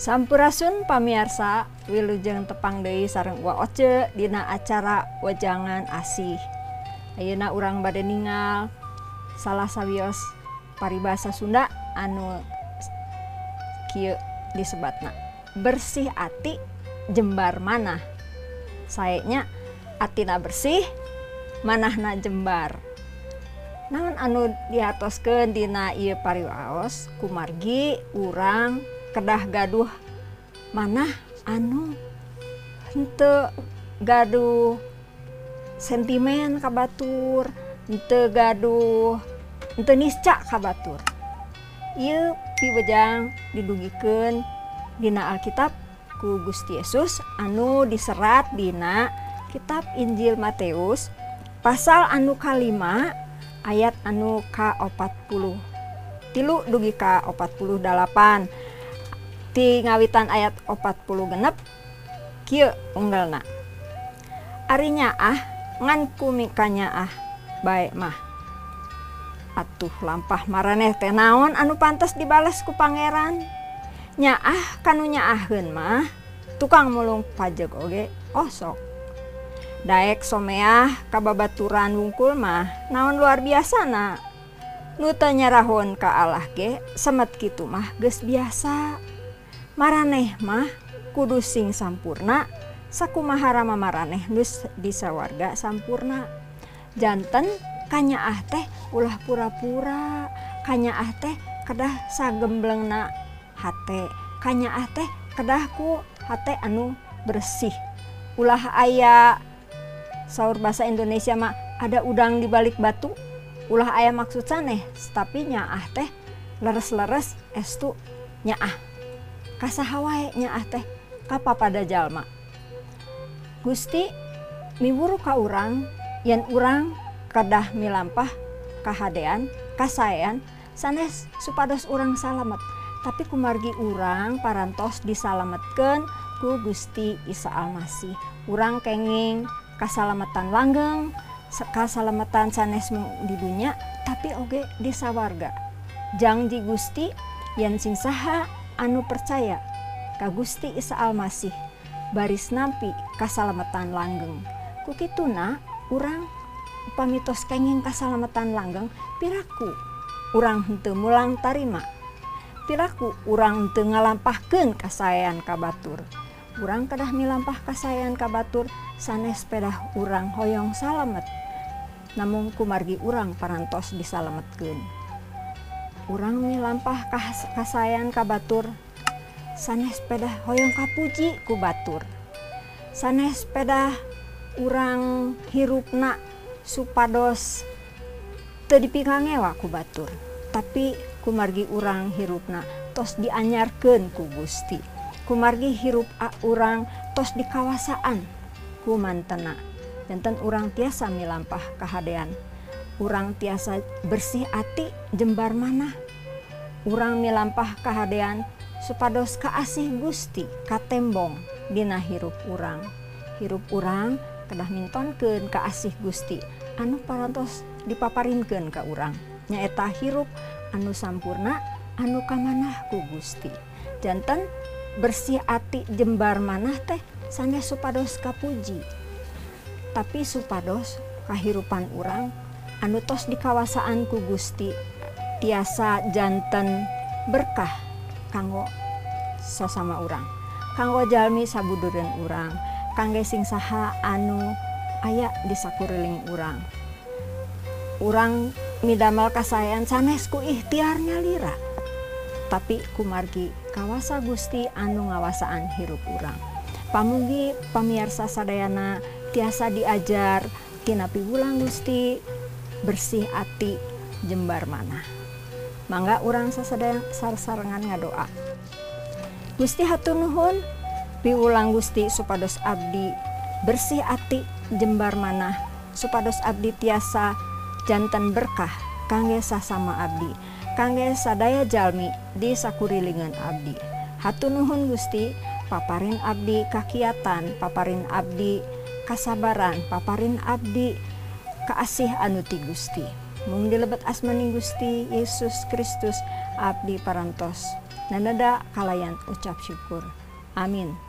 Sampurasun pamiarsa, wilujeng tepang deui sareng Wa Oce dina acara Wejangan Asih. Ayeuna urang bade ningal salah sawios paribasa Sunda anu kieu disebatna. Bersih ati jembar manah. Saenya atina bersih, manahna jembar. Naon anu diatoskeun dina ieu pariwaos kumargi urang kedah gaduh manah anu henteu gaduh sentimen ka batur, henteu gaduh henteu nisca ka batur. Ieu piwejang didugikeun dina Alkitab ku Gusti Yesus anu diserat dina kitab Injil Matius pasal anu ka-5 ayat anu ka-40 tilu dugi ka-48 ti ngawitan ayat 40 genep kieu unggalna. Ari nyaah ngan kumika nyaah bae mah atuh lampah maraneh teh naon anu pantes dibales ku pangeran. Nyaah kanu nyaahkeun mah tukang mulung pajeg oge osok. Daek someah ka babaturan wungkul mah naon luar biasana. Nu teu nyarahun ka Allah ge semet kitu mah geus biasa. Maraneh mah kudu sing sampurna sakumaha rama maraneh nu di sawarga sampurna. Janten kanyaah teh ulah pura-pura, kanyaah teh kedah sagemblengna hate, kanyaah teh kedah ku hate anu bersih. Ulah aya saur bahasa Indonesia mah ada udang di balik batu. Ulah aya maksud saneh, tapi nyaah teh leres-leres estu nyaah. Kasaha wae nyaah teh ka papada jalma. Gusti miwuru ka urang yen urang kedah milampah kahadean, kasaean sanes supados urang salamet. Tapi kumargi urang parantos disalametkeun ku Gusti Isa Almasih. Urang kenging kasalametan langgeng, kasalametan sanes di dunya tapi oge di sawarga. Janji Gusti yen sing saha anu percaya ka Gusti Isa Almasih baris nampi kasalametan langgeng. Kukituna urang upami tos kenging kasalametan langgeng piraku urang henteu mulang tarima, piraku urang henteu ngalampahkeun kasaean ka batur. Urang kedah milampah kasaean ka batur sanes pedah urang hoyong salamet, namun kumargi urang parantos disalametkeun. Urang milampah kasaean ka batur sanes pedah hoyong kapuji ku batur. Sanes pedah urang hirupna supados teu dipikangewa ku batur, tapi kumargi urang hirupna tos dianyarkeun ku Gusti. Kumargi hirup urang tos dikawasaan ku mantena. Janten urang tiasa milampah kahadean. Urang tiasa bersih ati jembar manah. Urang milampah kahadean supados kaasih Gusti katembong dina hirup urang. Hirup urang kedah mintonkeun kaasih Gusti anu parantos dipaparinkeun ka urang. Nyaeta hirup anu sampurna anu kamanah ku Gusti. Janten bersih ati jembar manah teh sanes supados kapuji. Tapi supados kahirupan urang anu tos dikawasaan ku Gusti tiasa janten berkah kanggo sasama urang, kanggo jalmi sabudureun urang, kangge sing saha anu aya di sakuriling urang. Urang midamel kasaean sanes ku ikhtiar nyalira, tapi kumargi kawasa Gusti anu ngawasaan hirup urang. Pamugi pamiarsa sadayana tiasa diajar tina piwulang Gusti bersih ati jembar manah. Mangga urang sasadayang sarsarengan ngadoa. Gusti hatur nuhun piwulang Gusti supados abdi bersih ati jembar manah, supados abdi tiasa janten berkah kangge sasama abdi, kangge sadaya jalmi di sakurilingan abdi. Hatur nuhun Gusti paparin abdi kakiatan, paparin abdi kasabaran, paparin abdi kaasih anu ti Gusti. Mung dilebet asmaning Gusti Yesus Kristus abdi parantos Nanada kalayan ucap syukur. Amin.